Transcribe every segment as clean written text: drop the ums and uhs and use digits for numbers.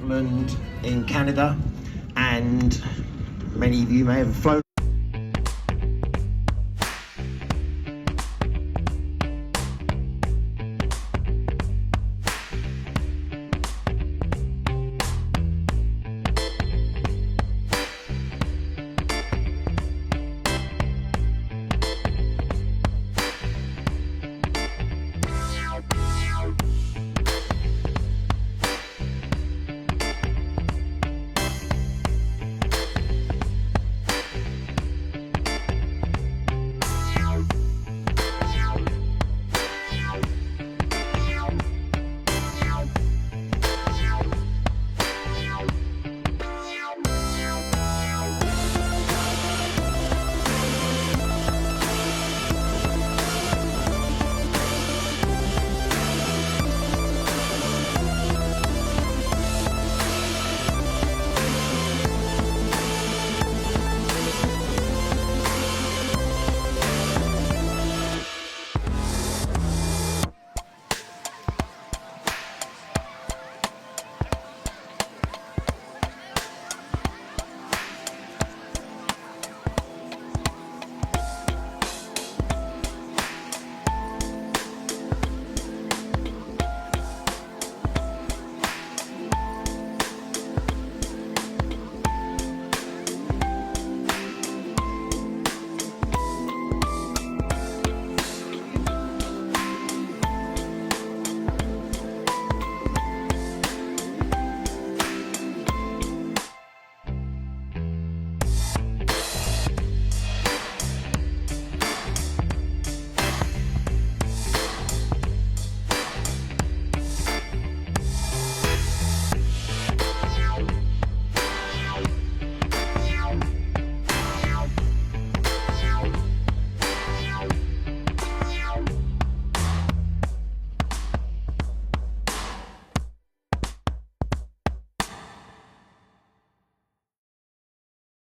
Newfoundland in Canada, and many of you may have flown.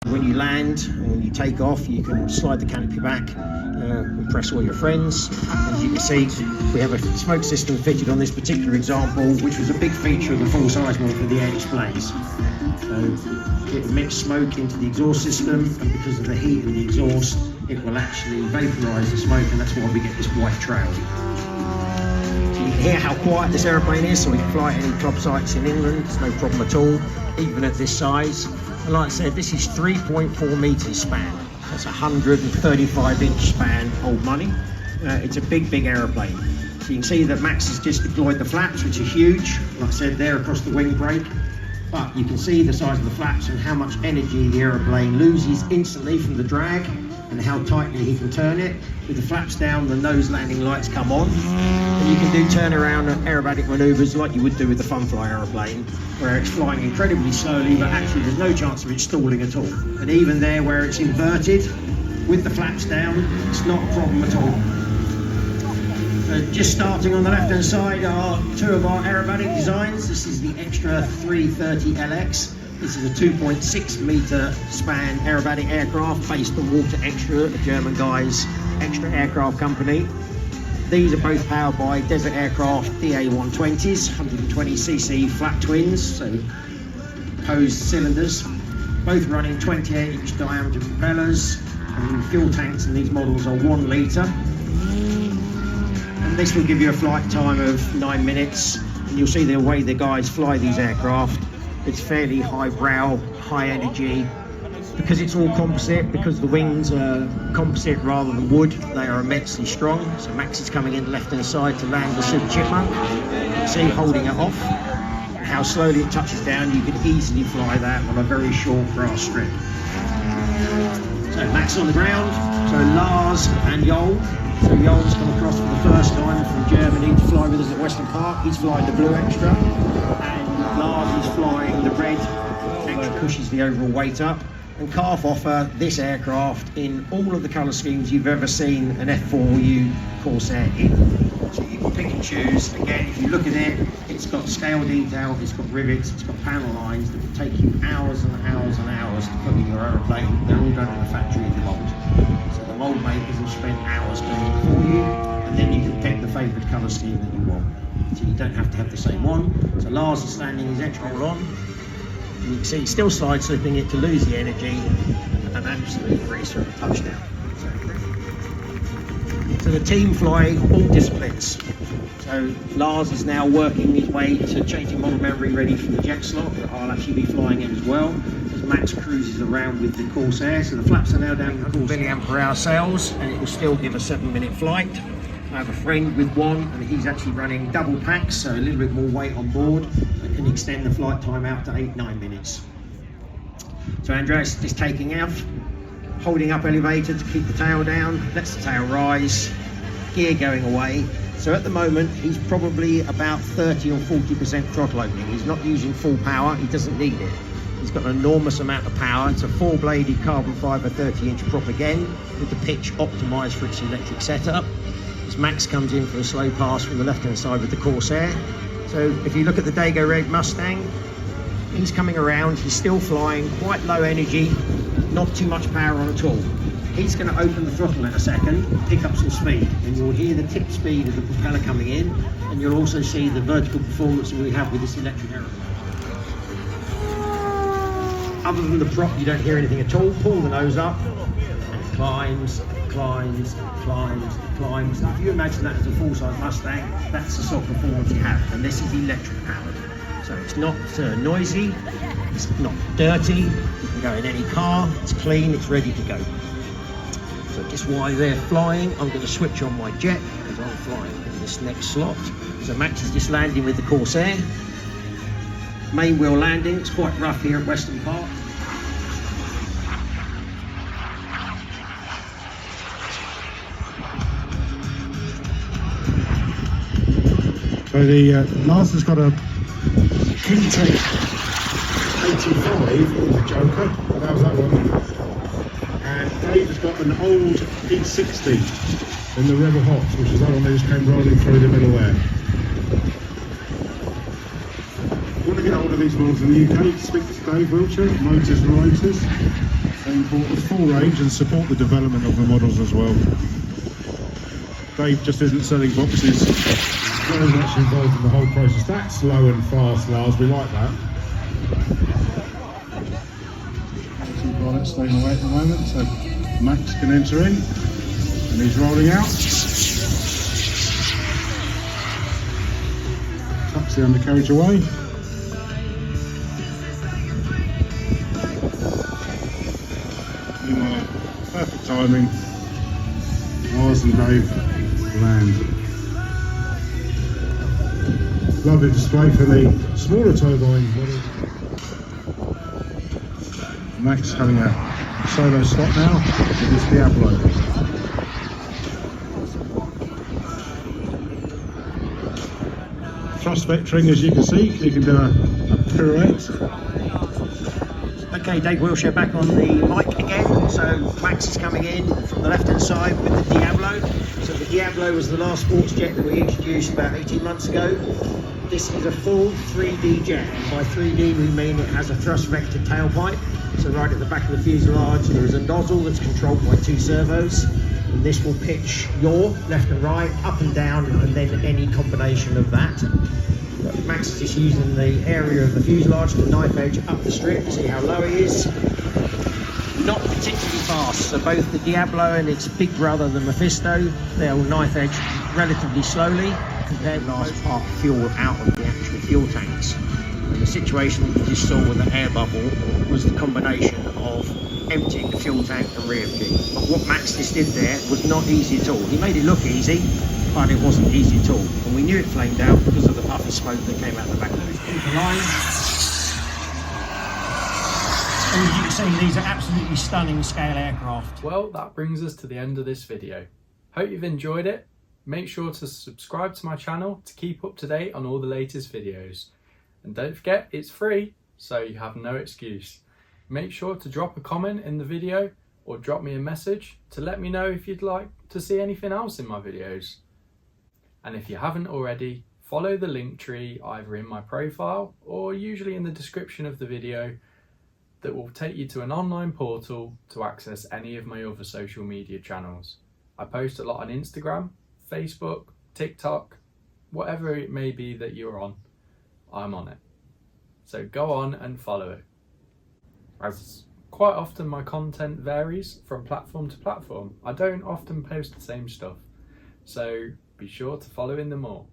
When you land and when you take off, you can slide the canopy back, impress all your friends. As you can see, we have a smoke system fitted on this particular example, which was a big feature of the full-size model for the air displays. So it emits smoke into the exhaust system, and because of the heat of the exhaust, it will actually vaporise the smoke, and that's why we get this white trail. So you can hear how quiet this aeroplane is, so we can fly at any club sites in England, it's no problem at all, even at this size. And like I said, this is 3.4 metres span. That's 135-inch span, old money. It's a big aeroplane. So you can see that Max has just deployed the flaps, which are huge. Like I said, there across the wing brake. But you can see the size of the flaps and how much energy the aeroplane loses instantly from the drag, and how tightly he can turn it. With the flaps down, the nose landing lights come on, and you can do turnaround aerobatic manoeuvres like you would do with the Funfly aeroplane, where it's flying incredibly slowly, but actually there's no chance of it stalling at all. And even there, where it's inverted, with the flaps down, it's not a problem at all. Just starting on the left-hand side are two of our aerobatic designs. This is the Extra 330 LX. This is a 2.6 metre span aerobatic aircraft based on Water Extra, a German guy's extra aircraft company. These are both powered by Desert Aircraft DA120s, 120cc flat twins, so posed cylinders, both running 28-inch diameter propellers, and fuel tanks in these models are 1 litre. And this will give you a flight time of 9 minutes, and you'll see the way the guys fly these aircraft. It's fairly highbrow, high energy. Because it's all composite, because the wings are composite rather than wood, they are immensely strong. So Max is coming in left-hand side to land the Super Chipmunk. You can see holding it off, and how slowly it touches down. You can easily fly that on a very short grass strip. So Max on the ground, so Lars and Joel. So Joel's come across for the first time from Germany to fly with us at Weston Park. He's flying the blue Extra, and Lars is flying the red Extra, pushes the overall weight up. And CARF offer this aircraft in all of the colour schemes you've ever seen an F4U Corsair in. So you can pick and choose. Again, if you look at it, it's got scale detail, it's got rivets, it's got panel lines that will take you hours and hours and hours to put in your aeroplane. They're all done in the factory in the mould. So the mould makers will spend hours doing it for you, and then you can pick the favourite colour scheme that you want. so you don't have to have the same one. So Lars is landing his edge roll on. And you can see he's still slide slipping it to lose the energy, and absolutely race for a touchdown. So the team fly all disciplines. So Lars is now working his way to changing model memory ready for the jet slot that I'll actually be flying in as well, as Max cruises around with the Corsair. So the flaps are now down to 100 mAh sails, and it will still give a 7-minute flight. I have a friend with one, and he's actually running double packs, so a little bit more weight on board, that can extend the flight time out to 8-9 minutes. So Andreas is taking off, holding up elevator to keep the tail down, lets the tail rise, gear going away. So at the moment, he's probably about 30 or 40% throttle opening. He's not using full power, he doesn't need it. He's got an enormous amount of power. It's a 4-bladed carbon fibre 30-inch prop again, with the pitch optimised for its electric setup. As Max comes in for a slow pass from the left-hand side with the Corsair. So if you look at the Dago Red Mustang, he's coming around, he's still flying, quite low energy, not too much power on at all. He's going to open the throttle in a second, pick up some speed, and you'll hear the tip speed of the propeller coming in, and you'll also see the vertical performance that we have with this electric aeroplane. Other than the prop, you don't hear anything at all. Pull the nose up, and it climbs, climbs, climbs, climbs. And if you imagine that as a full-size Mustang, that's the sort of performance you have, and this is electric powered. So it's not noisy, it's not dirty, you can go in any car, it's clean, it's ready to go. So just while they're flying, I'm going to switch on my jet, because I'm flying in this next slot. So Max is just landing with the Corsair. Main wheel landing, it's quite rough here at Weston Park. So the Lars has got a Kintec 85 in the Joker, that was that one. And Dave has got an old P60 in the Rebel Hots, which is that one that just came rolling through the middle there. If you want to get hold of these models in the UK, speak to Dave Wiltshire, Motors and Rotors. They import the full range and support the development of the models as well. Dave just isn't selling boxes, he's very much involved in the whole process. That's slow and fast, Lars, we like that. It's staying away at the moment, so Max can enter in, and he's rolling out. Tucks the undercarriage away. Meanwhile, perfect timing. Lars and Dave land. Lovely display for the smaller turbine model. Max having a solo slot now with his Diablo. Thrust vectoring, as you can see, you can do a pirouette. Okay, Dave Wiltshire back on the mic again. So Max is coming in from the left-hand side with the Diablo. So the Diablo was the last sports jet that we introduced about 18 months ago. This is a full 3D jet. And by 3D we mean it has a thrust vector tailpipe. So right at the back of the fuselage there is a nozzle that's controlled by 2 servos, and this will pitch yaw left and right, up and down, and then any combination of that. But Max is just using the area of the fuselage to knife edge up the strip. See how low he is? Not particularly fast, so both the Diablo and its big brother the Mephisto, they'll knife edge relatively slowly compared to the last part of fuel out of the actual fuel tanks. And the situation that you just saw with the air bubble was the combination of emptying the fuel tank and re-emptying. But what Max just did there was not easy at all. He made it look easy, but it wasn't easy at all. And we knew it flamed out because of the puffy smoke that came out the back of the line. And as you can see, these are absolutely stunning scale aircraft. Well, that brings us to the end of this video. Hope you've enjoyed it. Make sure to subscribe to my channel to keep up to date on all the latest videos. And don't forget, it's free, so you have no excuse. Make sure to drop a comment in the video or drop me a message to let me know if you'd like to see anything else in my videos. And if you haven't already, follow the link tree either in my profile or usually in the description of the video that will take you to an online portal to access any of my other social media channels. I post a lot on Instagram, Facebook, TikTok, whatever it may be that you're on, I'm on it. So go on and follow it. As quite often my content varies from platform to platform. I don't often post the same stuff, so be sure to follow in them all.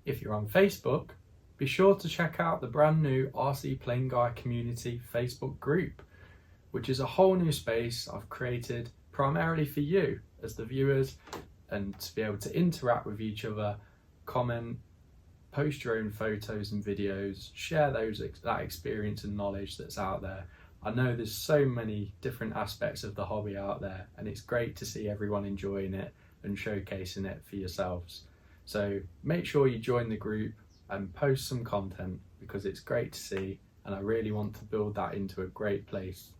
If you're on Facebook, be sure to check out the brand new RC Plane Guy Community Facebook group, which is a whole new space I've created primarily for you as the viewers, and to be able to interact with each other, comment, post your own photos and videos, share that experience and knowledge that's out there. I know there's so many different aspects of the hobby out there, and it's great to see everyone enjoying it and showcasing it for yourselves. So make sure you join the group and post some content, because it's great to see, and I really want to build that into a great place